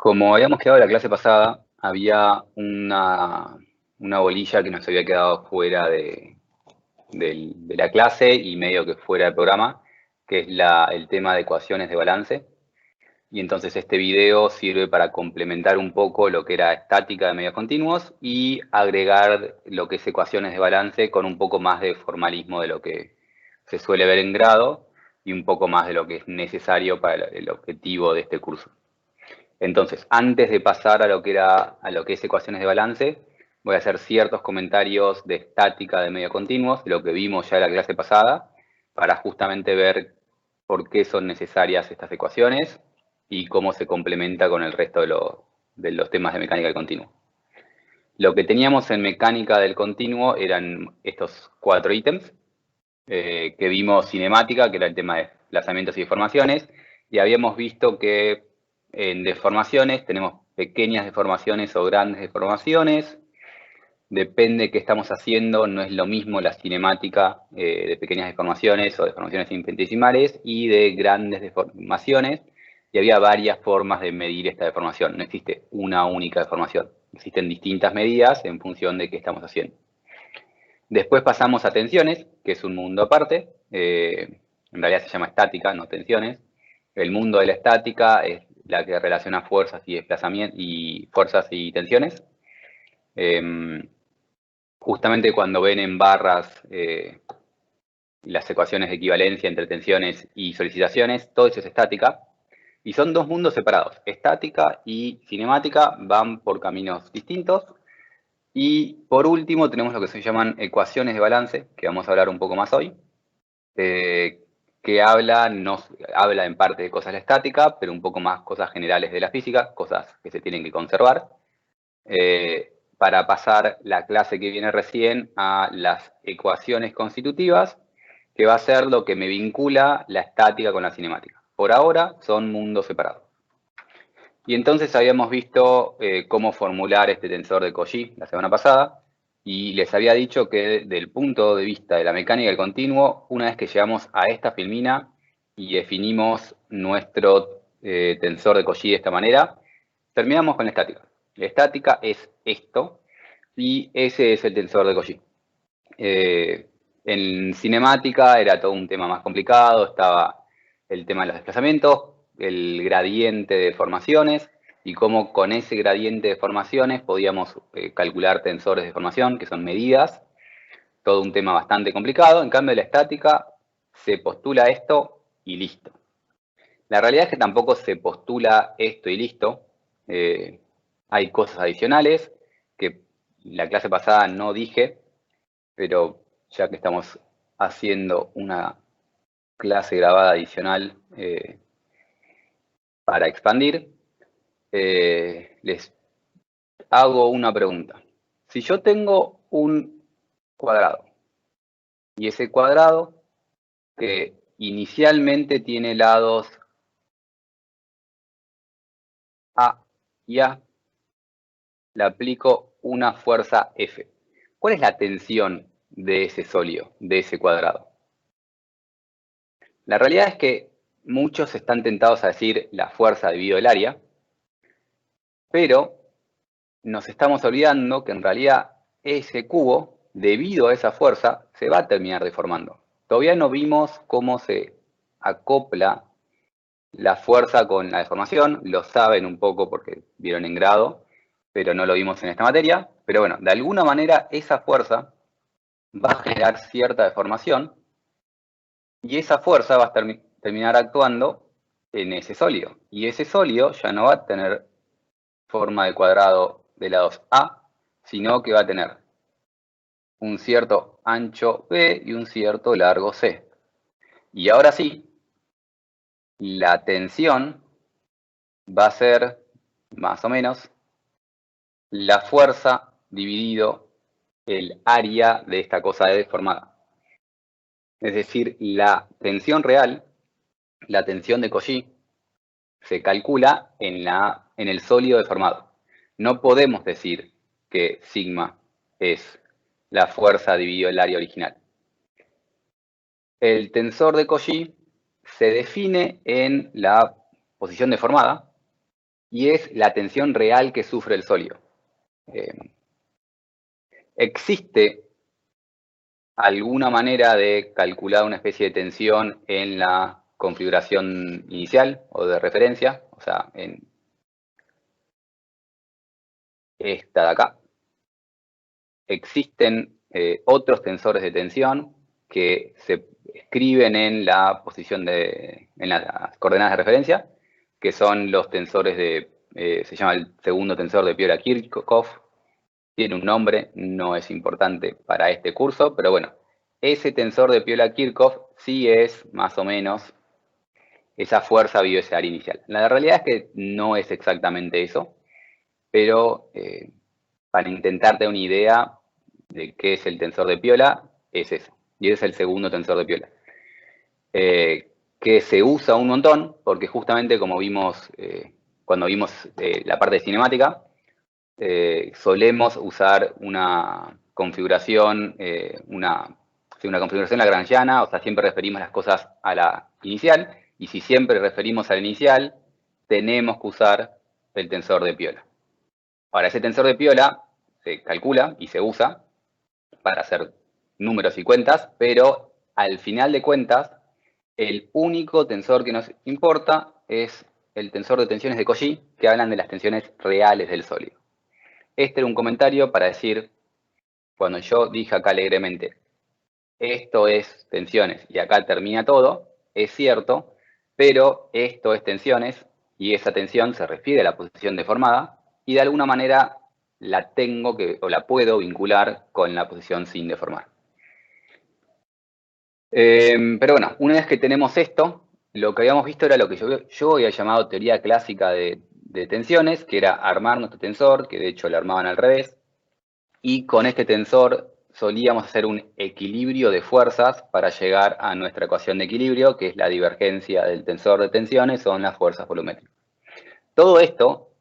Como habíamos quedado la clase pasada, había una bolilla que nos había quedado fuera de la clase y medio que fuera del programa, que es el tema de ecuaciones de balance. Y entonces este video sirve para complementar un poco lo que era estática de medios continuos y agregar lo que es ecuaciones de balance con un poco más de formalismo de lo que se suele ver en grado y un poco más de lo que es necesario para el objetivo de este curso. Entonces, antes de pasar a lo que es ecuaciones de balance, voy a hacer ciertos comentarios de estática de medios continuos, de lo que vimos ya en la clase pasada, para justamente ver por qué son necesarias estas ecuaciones y cómo se complementa con el resto de los temas de mecánica del continuo. Lo que teníamos en mecánica del continuo eran estos 4 ítems, que vimos cinemática, que era el tema de desplazamientos y deformaciones, y habíamos visto que en deformaciones tenemos pequeñas deformaciones o grandes deformaciones. Depende de qué estamos haciendo, no es lo mismo la cinemática de pequeñas deformaciones o deformaciones infinitesimales y de grandes deformaciones. Y había varias formas de medir esta deformación. No existe una única deformación. Existen distintas medidas en función de qué estamos haciendo. Después pasamos a tensiones, que es un mundo aparte. En realidad se llama estática, no tensiones. El mundo de la estática es la que relaciona fuerzas y desplazamientos y fuerzas y tensiones. Justamente cuando ven en barras las ecuaciones de equivalencia entre tensiones y solicitaciones, todo eso es estática. Y son dos mundos separados. Estática y cinemática van por caminos distintos. Y por último tenemos lo que se llaman ecuaciones de balance, que vamos a hablar un poco más hoy, que habla en parte de cosas de la estática, pero un poco más cosas generales de la física, cosas que se tienen que conservar, para pasar la clase que viene recién a las ecuaciones constitutivas, que va a ser lo que me vincula la estática con la cinemática. Por ahora son mundos separados. Y entonces habíamos visto cómo formular este tensor de Cauchy la semana pasada, y les había dicho que desde el punto de vista de la mecánica del continuo, una vez que llegamos a esta filmina y definimos nuestro tensor de Cauchy de esta manera, terminamos con la estática. La estática es esto, y ese es el tensor de Cauchy. En cinemática era todo un tema más complicado, estaba el tema de los desplazamientos, el gradiente de deformaciones y cómo con ese gradiente de deformaciones podíamos calcular tensores de deformación, que son medidas, todo un tema bastante complicado. En cambio, en la estática se postula esto y listo. La realidad es que tampoco se postula esto y listo. Hay cosas adicionales que la clase pasada no dije, pero ya que estamos haciendo una clase grabada adicional para expandir, les hago una pregunta. Si yo tengo un cuadrado y ese cuadrado que inicialmente tiene lados A y A, le aplico una fuerza F. ¿Cuál es la tensión de ese sólido, de ese cuadrado? La realidad es que muchos están tentados a decir la fuerza dividido el área, pero nos estamos olvidando que en realidad ese cubo, debido a esa fuerza, se va a terminar deformando. Todavía no vimos cómo se acopla la fuerza con la deformación, lo saben un poco porque vieron en grado, pero no lo vimos en esta materia. Pero bueno, de alguna manera esa fuerza va a generar cierta deformación y esa fuerza va a terminar actuando en ese sólido. Y ese sólido ya no va a tener forma de cuadrado de lados A, sino que va a tener un cierto ancho B y un cierto largo C. Y ahora sí, la tensión va a ser más o menos la fuerza dividido el área de esta cosa deformada. Es decir, la tensión real, la tensión de Cauchy, se calcula en el sólido deformado. No podemos decir que sigma es la fuerza dividido el área original. El tensor de Cauchy se define en la posición deformada, y es la tensión real que sufre el sólido. Existe alguna manera de calcular una especie de tensión en la configuración inicial o de referencia, o sea, en esta de acá. Existen otros tensores de tensión que se escriben en la posición en las coordenadas de referencia, que son los tensores se llama el segundo tensor de Piola-Kirchhoff. Tiene un nombre, no es importante para este curso, pero bueno, ese tensor de Piola-Kirchhoff sí es más o menos esa fuerza bioestelar inicial. La realidad es que no es exactamente eso, pero para intentar tener una idea de qué es el tensor de Piola, es eso. Y ese es el segundo tensor de Piola. Que se usa un montón, porque justamente como vimos cuando vimos la parte de cinemática, solemos usar una configuración, una configuración lagrangiana, o sea, siempre referimos las cosas a la inicial, y si siempre referimos a la inicial, tenemos que usar el tensor de Piola. Ahora, ese tensor de Piola se calcula y se usa para hacer números y cuentas, pero al final de cuentas, el único tensor que nos importa es el tensor de tensiones de Cauchy, que hablan de las tensiones reales del sólido. Este era un comentario para decir, cuando yo dije acá alegremente, esto es tensiones y acá termina todo, es cierto, pero esto es tensiones y esa tensión se refiere a la posición deformada y de alguna manera la tengo o la puedo vincular con la posición sin deformar. Pero bueno, una vez que tenemos esto, lo que habíamos visto era lo que yo había llamado teoría clásica de tensiones, que era armar nuestro tensor, que de hecho lo armaban al revés, y con este tensor solíamos hacer un equilibrio de fuerzas para llegar a nuestra ecuación de equilibrio, que es la divergencia del tensor de tensiones, son las fuerzas volumétricas. Todo esto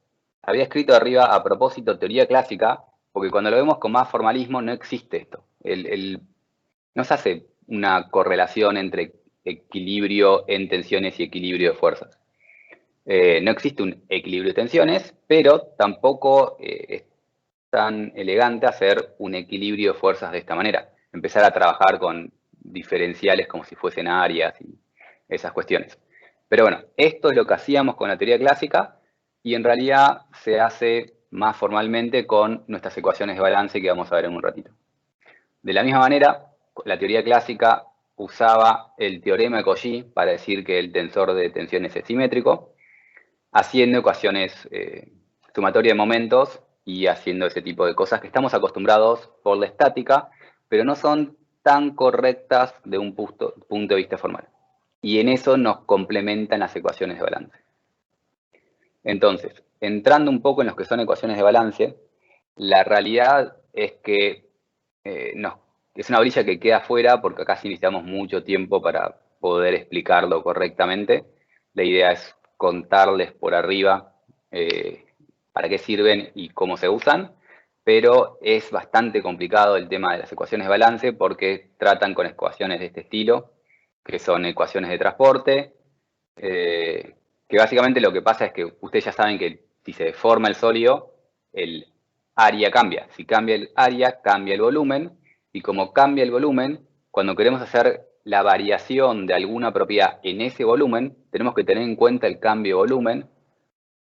había escrito arriba a propósito teoría clásica, porque cuando lo vemos con más formalismo no existe esto. No se hace una correlación entre equilibrio en tensiones y equilibrio de fuerzas. No existe un equilibrio de tensiones, pero tampoco es tan elegante hacer un equilibrio de fuerzas de esta manera. Empezar a trabajar con diferenciales como si fuesen áreas y esas cuestiones. Pero bueno, esto es lo que hacíamos con la teoría clásica y en realidad se hace más formalmente con nuestras ecuaciones de balance que vamos a ver en un ratito. De la misma manera, la teoría clásica usaba el teorema de Cauchy para decir que el tensor de tensiones es simétrico, haciendo ecuaciones sumatorias de momentos y haciendo ese tipo de cosas que estamos acostumbrados por la estática, pero no son tan correctas de un punto de vista formal. Y en eso nos complementan las ecuaciones de balance. Entonces, entrando un poco en lo que son ecuaciones de balance, la realidad es que es una orilla que queda fuera porque acá sí necesitamos mucho tiempo para poder explicarlo correctamente. La idea es contarles por arriba para qué sirven y cómo se usan, pero es bastante complicado el tema de las ecuaciones de balance porque tratan con ecuaciones de este estilo, que son ecuaciones de transporte, que básicamente lo que pasa es que ustedes ya saben que si se deforma el sólido, el área cambia. Si cambia el área, cambia el volumen, y como cambia el volumen, cuando queremos hacer la variación de alguna propiedad en ese volumen, tenemos que tener en cuenta el cambio de volumen,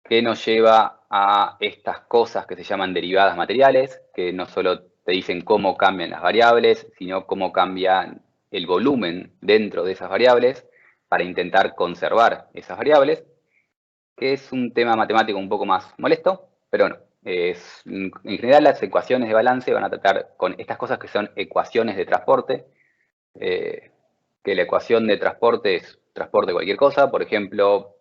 que nos lleva a estas cosas que se llaman derivadas materiales, que no solo te dicen cómo cambian las variables, sino cómo cambia el volumen dentro de esas variables para intentar conservar esas variables, que es un tema matemático un poco más molesto, pero bueno, en general las ecuaciones de balance van a tratar con estas cosas que son ecuaciones de transporte, que la ecuación de transporte es transporte de cualquier cosa, por ejemplo,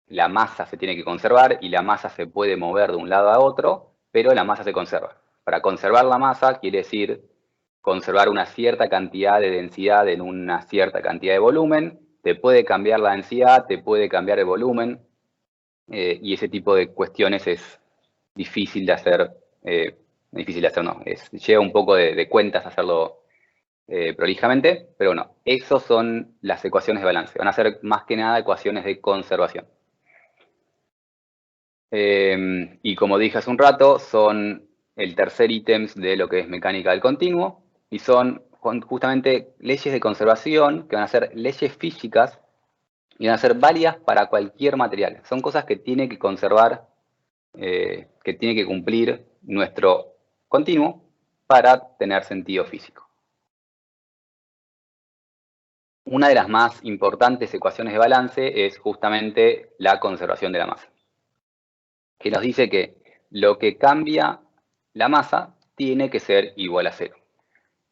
la masa se tiene que conservar y la masa se puede mover de un lado a otro, pero la masa se conserva. Para conservar la masa quiere decir conservar una cierta cantidad de densidad en una cierta cantidad de volumen, te puede cambiar la densidad, te puede cambiar el volumen, y ese tipo de cuestiones es difícil de hacer, no, lleva un poco de cuentas hacerlo prolijamente, pero bueno, esas son las ecuaciones de balance, van a ser más que nada ecuaciones de conservación. Y como dije hace un rato, son el tercer ítem de lo que es mecánica del continuo, y son justamente leyes de conservación que van a ser leyes físicas y van a ser válidas para cualquier material. Son cosas que tiene que conservar, que tiene que cumplir nuestro continuo para tener sentido físico. Una de las más importantes ecuaciones de balance es justamente la conservación de la masa, que nos dice que lo que cambia la masa tiene que ser igual a cero.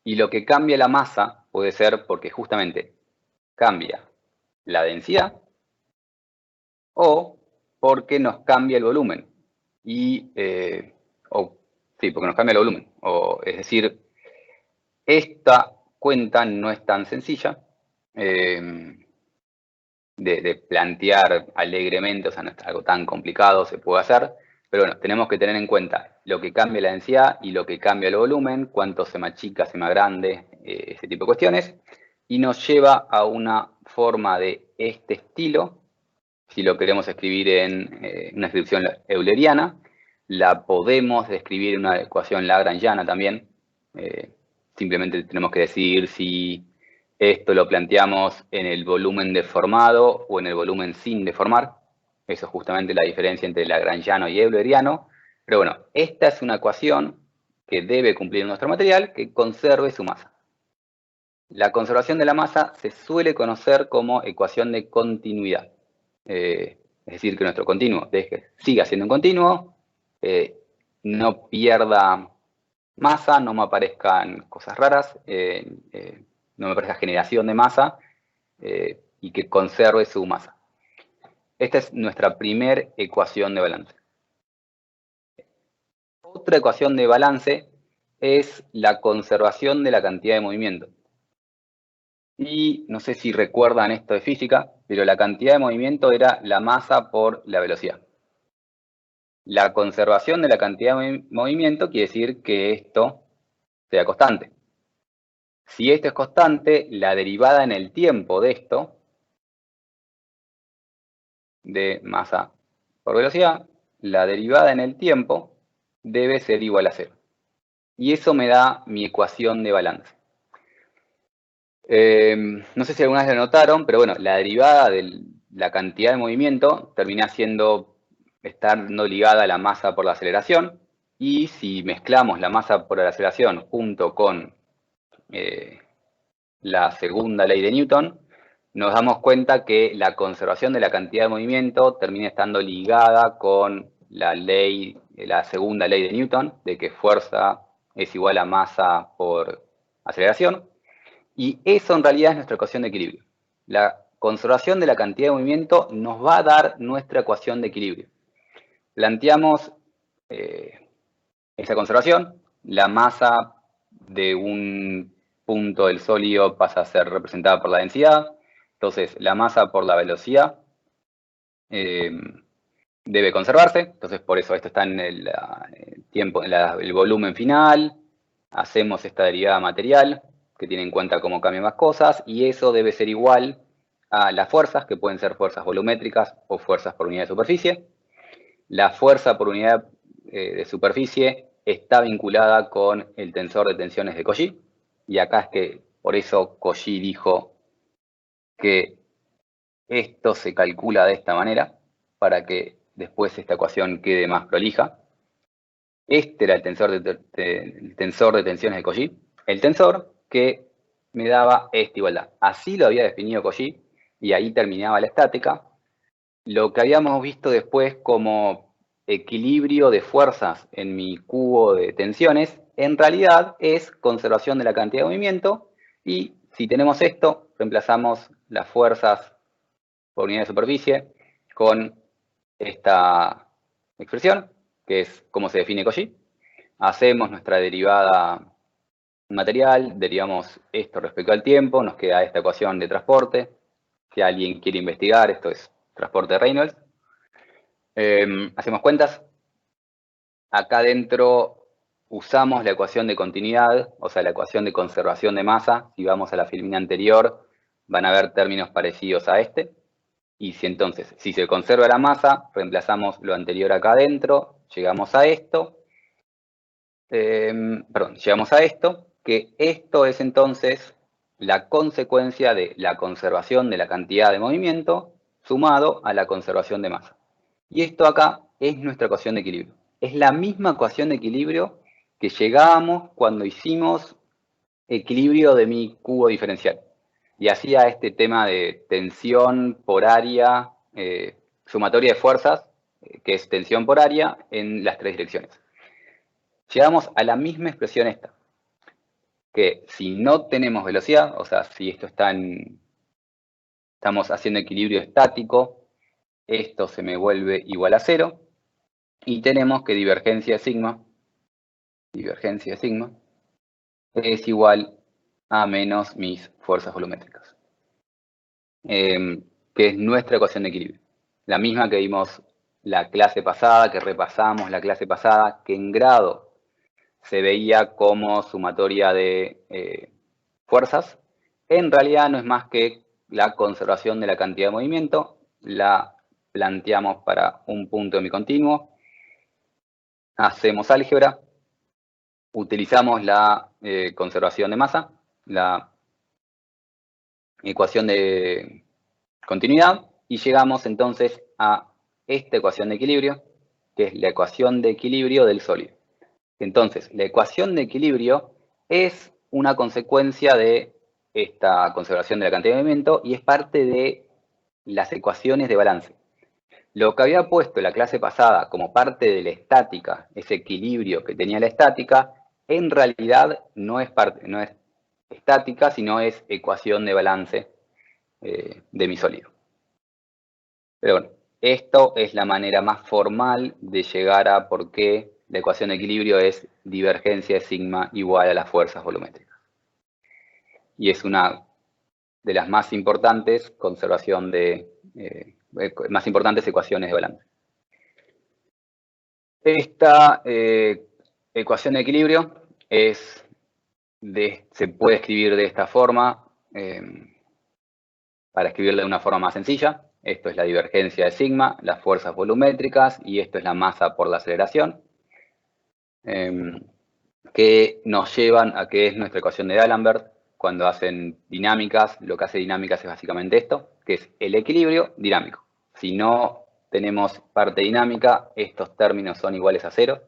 Y lo que cambia la masa puede ser porque justamente cambia la densidad o porque nos cambia el volumen. Sí, porque nos cambia el volumen. Es decir, esta cuenta no es tan sencilla de plantear alegremente, o sea, no es algo tan complicado, se puede hacer, pero bueno, tenemos que tener en cuenta lo que cambia la densidad y lo que cambia el volumen, cuánto se más chica, se más grande, ese tipo de cuestiones, y nos lleva a una forma de este estilo. Si lo queremos escribir en una descripción euleriana, la podemos describir en una ecuación lagrangiana también. Simplemente tenemos que decidir si esto lo planteamos en el volumen deformado o en el volumen sin deformar. Eso es justamente la diferencia entre lagrangiano y euleriano. Pero bueno, esta es una ecuación que debe cumplir nuestro material que conserve su masa. La conservación de la masa se suele conocer como ecuación de continuidad. Es decir, que nuestro continuo siga siendo un continuo, no pierda masa, no me aparezcan cosas raras, no me aparezca generación de masa y que conserve su masa. Esta es nuestra primera ecuación de balance. Otra ecuación de balance es la conservación de la cantidad de movimiento. Y no sé si recuerdan esto de física, pero la cantidad de movimiento era la masa por la velocidad. La conservación de la cantidad de movimiento quiere decir que esto sea constante. Si esto es constante, la derivada en el tiempo de esto, de masa por velocidad, la derivada en el tiempo debe ser igual a cero. Y eso me da mi ecuación de balance. No sé si alguna vez lo notaron, pero bueno, la derivada de la cantidad de movimiento termina estando ligada a la masa por la aceleración. Y si mezclamos la masa por la aceleración junto con la segunda ley de Newton, nos damos cuenta que la conservación de la cantidad de movimiento termina estando ligada con la segunda ley de Newton, de que fuerza es igual a masa por aceleración. Y eso en realidad es nuestra ecuación de equilibrio. La conservación de la cantidad de movimiento nos va a dar nuestra ecuación de equilibrio. Planteamos esa conservación, la masa de un punto del sólido pasa a ser representada por la densidad, entonces la masa por la velocidad debe conservarse, entonces por eso esto está en el tiempo, en el volumen final, hacemos esta derivada material que tiene en cuenta cómo cambian las cosas y eso debe ser igual a las fuerzas, que pueden ser fuerzas volumétricas o fuerzas por unidad de superficie. La fuerza por unidad de superficie está vinculada con el tensor de tensiones de Cauchy. Y acá es que por eso Cauchy dijo que esto se calcula de esta manera para que después esta ecuación quede más prolija. Este era el tensor de tensiones de Cauchy. El tensor que me daba esta igualdad. Así lo había definido Cauchy y ahí terminaba la estática. Lo que habíamos visto después como equilibrio de fuerzas en mi cubo de tensiones, en realidad es conservación de la cantidad de movimiento y si tenemos esto, reemplazamos las fuerzas por unidad de superficie con esta expresión, que es como se define Cauchy. Hacemos nuestra derivada material, derivamos esto respecto al tiempo, nos queda esta ecuación de transporte. Si alguien quiere investigar, esto es transporte de Reynolds. Hacemos cuentas. Acá adentro usamos la ecuación de continuidad, o sea, la ecuación de conservación de masa. Si vamos a la filmina anterior, van a ver términos parecidos a este. Y si entonces, si se conserva la masa, reemplazamos lo anterior acá adentro, llegamos a esto. Llegamos a esto, que esto es entonces la consecuencia de la conservación de la cantidad de movimiento sumado a la conservación de masa. Y esto acá es nuestra ecuación de equilibrio. Es la misma ecuación de equilibrio que llegábamos cuando hicimos equilibrio de mi cubo diferencial. Y hacía este tema de tensión por área, sumatoria de fuerzas, que es tensión por área en las tres direcciones. Llegamos a la misma expresión esta, que si no tenemos velocidad, o sea, si esto está estamos haciendo equilibrio estático, esto se me vuelve igual a 0, y tenemos que divergencia de sigma es igual a menos mis fuerzas volumétricas, que es nuestra ecuación de equilibrio. La misma que vimos la clase pasada, que repasamos la clase pasada, que en grado se veía como sumatoria de fuerzas. En realidad no es más que la conservación de la cantidad de movimiento. La planteamos para un punto semicontinuo. Hacemos álgebra. Utilizamos la conservación de masa, la ecuación de continuidad, y llegamos entonces a esta ecuación de equilibrio, que es la ecuación de equilibrio del sólido. Entonces, la ecuación de equilibrio es una consecuencia de esta conservación de la cantidad de movimiento y es parte de las ecuaciones de balance. Lo que había puesto la clase pasada como parte de la estática, ese equilibrio que tenía la estática, en realidad no es estática, sino es ecuación de balance de mi sólido. Pero bueno, esto es la manera más formal de llegar a por qué la ecuación de equilibrio es divergencia de sigma igual a las fuerzas volumétricas. Y es una de las más importantes más importantes ecuaciones de balance. Esta ecuación de equilibrio se puede escribir de esta forma, para escribirla de una forma más sencilla. Esto es la divergencia de sigma, las fuerzas volumétricas, y esto es la masa por la aceleración, que nos llevan a que es nuestra ecuación de D'Alembert. Cuando hacen dinámicas, lo que hace dinámicas es básicamente esto, que es el equilibrio dinámico. Si no tenemos parte dinámica, estos términos son iguales a 0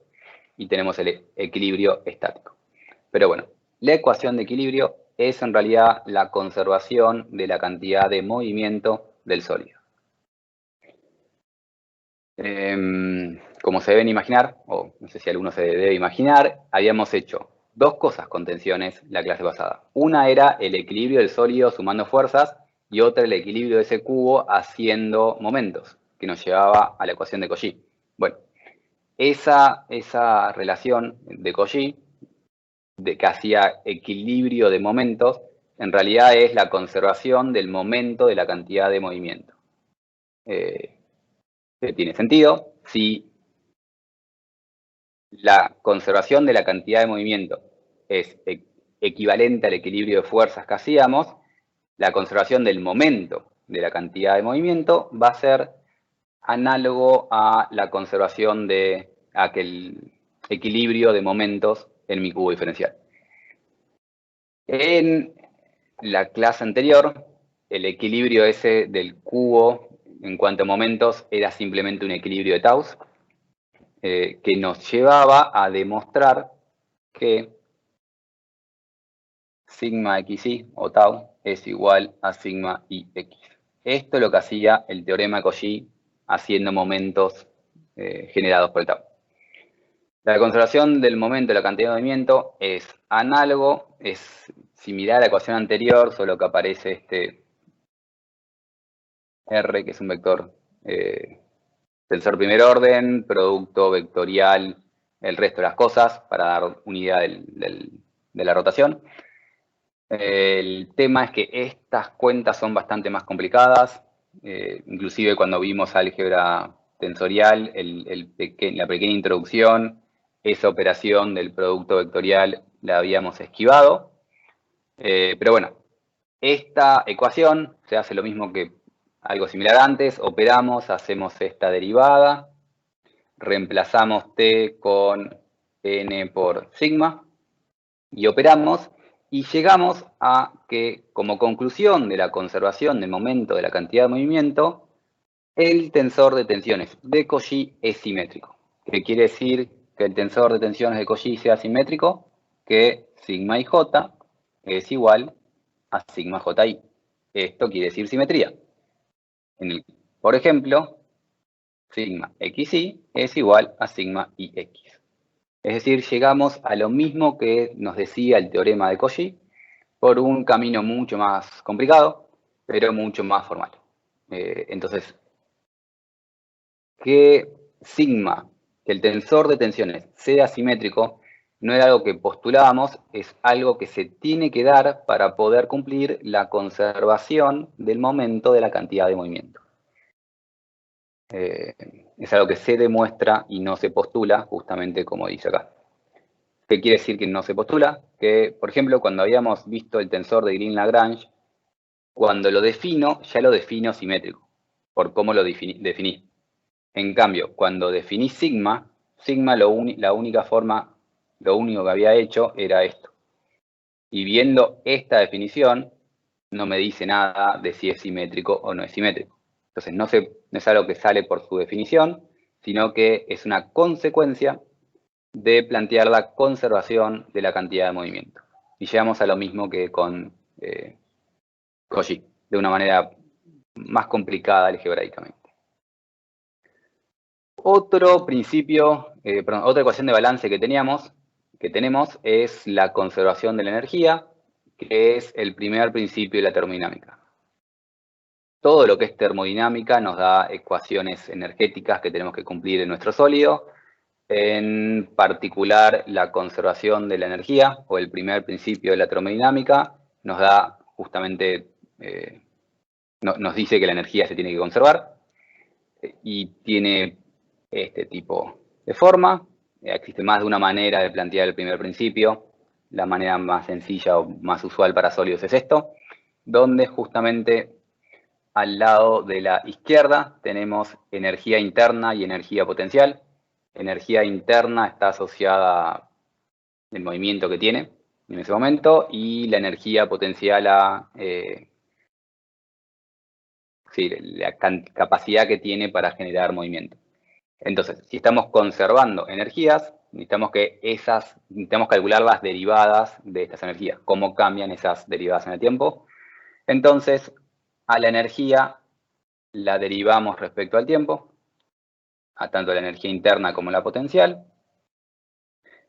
y tenemos el equilibrio estático. Pero bueno, la ecuación de equilibrio es en realidad la conservación de la cantidad de movimiento del sólido. Como se deben imaginar, o no sé si alguno se debe imaginar, habíamos hecho dos cosas con tensiones la clase pasada. Una era el equilibrio del sólido sumando fuerzas y otra el equilibrio de ese cubo haciendo momentos, que nos llevaba a la ecuación de Cauchy. Bueno, esa relación de Cauchy, de que hacía equilibrio de momentos, en realidad es la conservación del momento de la cantidad de movimiento. Tiene sentido si la conservación de la cantidad de movimiento es equivalente al equilibrio de fuerzas que hacíamos, la conservación del momento de la cantidad de movimiento va a ser análogo a la conservación de aquel equilibrio de momentos en mi cubo diferencial. En la clase anterior, el equilibrio ese del cubo en cuanto a momentos era simplemente un equilibrio de Taus, que nos llevaba a demostrar que sigma xy o tau es igual a sigma ix. Esto es lo que hacía el teorema de Cauchy haciendo momentos generados por el tau. La conservación del momento de la cantidad de movimiento es análogo, es similar a la ecuación anterior, solo que aparece este R, que es un vector tensor primer orden, producto vectorial, el resto de las cosas, para dar unidad de la rotación. El tema es que estas cuentas son bastante más complicadas, inclusive cuando vimos álgebra tensorial, la pequeña introducción, esa operación del producto vectorial la habíamos esquivado. Pero bueno, esta ecuación se hace lo mismo que algo similar antes, operamos, hacemos esta derivada, reemplazamos T con N por sigma y operamos y llegamos a que como conclusión de la conservación del momento de la cantidad de movimiento, el tensor de tensiones de Cauchy es simétrico. ¿Qué quiere decir que el tensor de tensiones de Cauchy sea simétrico? Que sigma ij es igual a sigma ji. Esto quiere decir simetría. Por ejemplo, sigma xi es igual a sigma ix. Es decir, llegamos a lo mismo que nos decía el teorema de Cauchy por un camino mucho más complicado, pero mucho más formal. Entonces, que sigma, que el tensor de tensiones sea simétrico, no era algo que postulábamos, es algo que se tiene que dar para poder cumplir la conservación del momento de la cantidad de movimiento. Es algo que se demuestra y no se postula, justamente como dice acá. ¿Qué quiere decir que no se postula? Que, por ejemplo, cuando habíamos visto el tensor de Green-Lagrange, cuando lo defino, ya lo defino simétrico, por cómo lo definí. En cambio, cuando definí sigma, la única forma, lo único que había hecho era esto. Y viendo esta definición, no me dice nada de si es simétrico o no es simétrico. Entonces, no es algo que sale por su definición, sino que es una consecuencia de plantear la conservación de la cantidad de movimiento. Y llegamos a lo mismo que con Cauchy, de una manera más complicada algebraicamente. Otro principio, otra ecuación de balance que tenemos es la conservación de la energía, que es el primer principio de la termodinámica. Todo lo que es termodinámica nos da ecuaciones energéticas que tenemos que cumplir en nuestro sólido, en particular la conservación de la energía, o el primer principio de la termodinámica, nos da justamente, nos dice que la energía se tiene que conservar, y tiene este tipo de forma. Existe más de una manera de plantear el primer principio. La manera más sencilla o más usual para sólidos es esto, donde justamente al lado de la izquierda tenemos energía interna y energía potencial. Energía interna está asociada al movimiento que tiene en ese momento, y la energía potencial a la capacidad que tiene para generar movimiento. Entonces, si estamos conservando energías, necesitamos calcular las derivadas de estas energías, cómo cambian esas derivadas en el tiempo. Entonces, a la energía la derivamos respecto al tiempo, a tanto la energía interna como la potencial,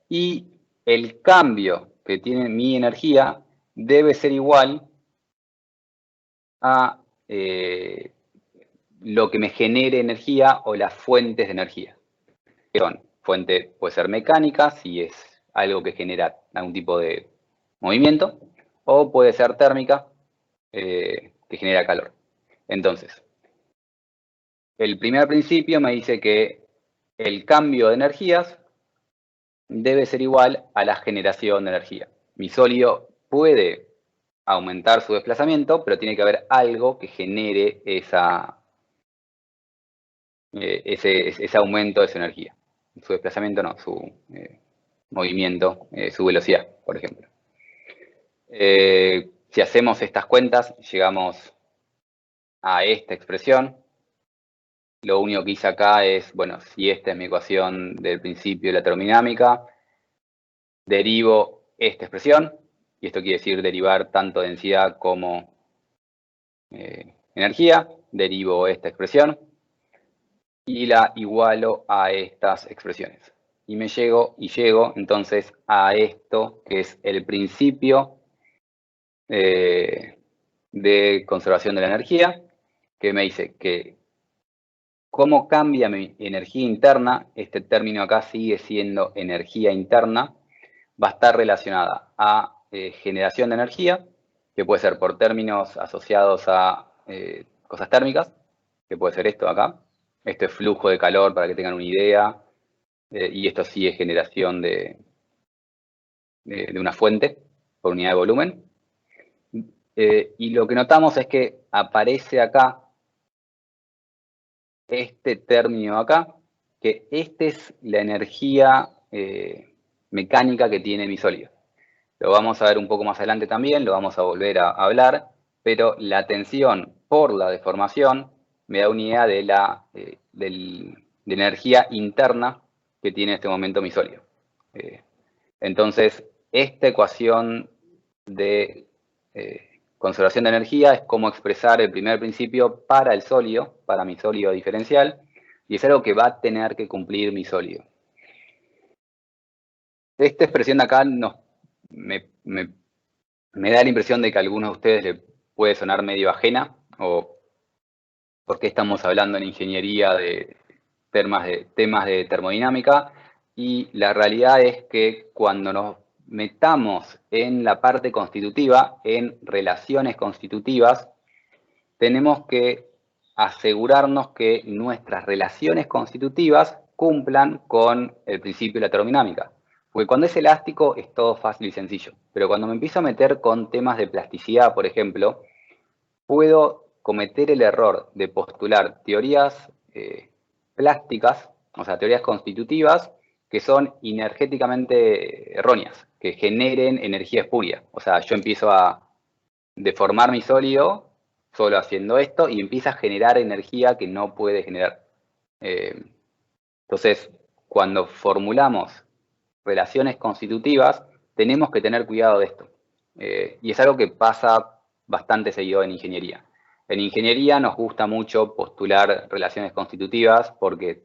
y el cambio que tiene mi energía debe ser igual a lo que me genere energía o las fuentes de energía. Fuente puede ser mecánica, si es algo que genera algún tipo de movimiento, o puede ser térmica, que genera calor. Entonces, el primer principio me dice que el cambio de energías debe ser igual a la generación de energía. Mi sólido puede aumentar su desplazamiento, pero tiene que haber algo que genere ese aumento de su energía. Su desplazamiento no, su movimiento, su velocidad, por ejemplo. Si hacemos estas cuentas, llegamos a esta expresión. Lo único que hice acá es, bueno, si esta es mi ecuación del principio de la termodinámica, derivo esta expresión, y esto quiere decir derivar tanto densidad como energía, derivo esta expresión, y la igualo a estas expresiones. Y llego entonces a esto que es el principio de conservación de la energía, que me dice que cómo cambia mi energía interna, este término acá sigue siendo energía interna, va a estar relacionada a generación de energía, que puede ser por términos asociados a cosas térmicas, que puede ser esto acá. Esto es flujo de calor, para que tengan una idea, y esto sí es generación de una fuente por unidad de volumen. Y lo que notamos es que aparece acá este término acá, que esta es la energía mecánica que tiene mi sólido. Lo vamos a ver un poco más adelante también, lo vamos a volver a hablar, pero la tensión por la deformación me da una idea de la energía interna que tiene en este momento mi sólido. Entonces, esta ecuación de conservación de energía es cómo expresar el primer principio para el sólido, para mi sólido diferencial, y es algo que va a tener que cumplir mi sólido. Esta expresión de acá me da la impresión de que a algunos de ustedes le puede sonar medio ajena, o por qué estamos hablando en ingeniería de temas de termodinámica, y la realidad es que cuando nos metamos en la parte constitutiva, en relaciones constitutivas, tenemos que asegurarnos que nuestras relaciones constitutivas cumplan con el principio de la termodinámica. Porque cuando es elástico es todo fácil y sencillo. Pero cuando me empiezo a meter con temas de plasticidad, por ejemplo, puedo cometer el error de postular teorías plásticas, o sea, teorías constitutivas, que son energéticamente erróneas, que generen energía espuria. O sea, yo empiezo a deformar mi sólido solo haciendo esto y empieza a generar energía que no puede generar. Entonces, cuando formulamos relaciones constitutivas, tenemos que tener cuidado de esto. Y es algo que pasa bastante seguido en ingeniería. En ingeniería nos gusta mucho postular relaciones constitutivas porque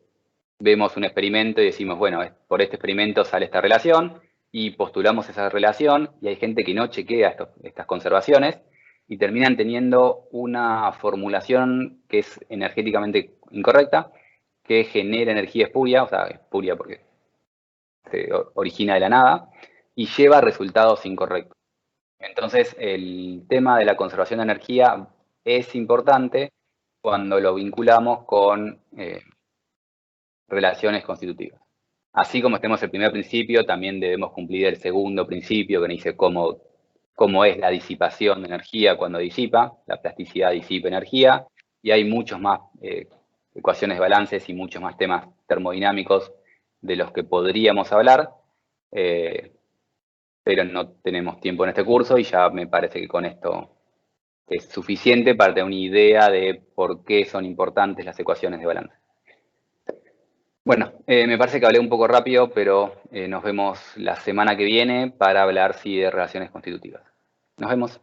vemos un experimento y decimos, bueno, por este experimento sale esta relación y postulamos esa relación y hay gente que no chequea estas conservaciones y terminan teniendo una formulación que es energéticamente incorrecta, que genera energía espuria, o sea, espuria porque se origina de la nada, y lleva resultados incorrectos. Entonces, el tema de la conservación de energía es importante cuando lo vinculamos con relaciones constitutivas. Así como tenemos el primer principio, también debemos cumplir el segundo principio, que dice cómo es la disipación de energía cuando disipa, la plasticidad disipa energía, y hay muchos más ecuaciones de balances y muchos más temas termodinámicos de los que podríamos hablar, pero no tenemos tiempo en este curso y ya me parece que con esto es suficiente para tener una idea de por qué son importantes las ecuaciones de balance. Bueno, me parece que hablé un poco rápido, pero nos vemos la semana que viene para hablar sí de relaciones constitutivas. Nos vemos.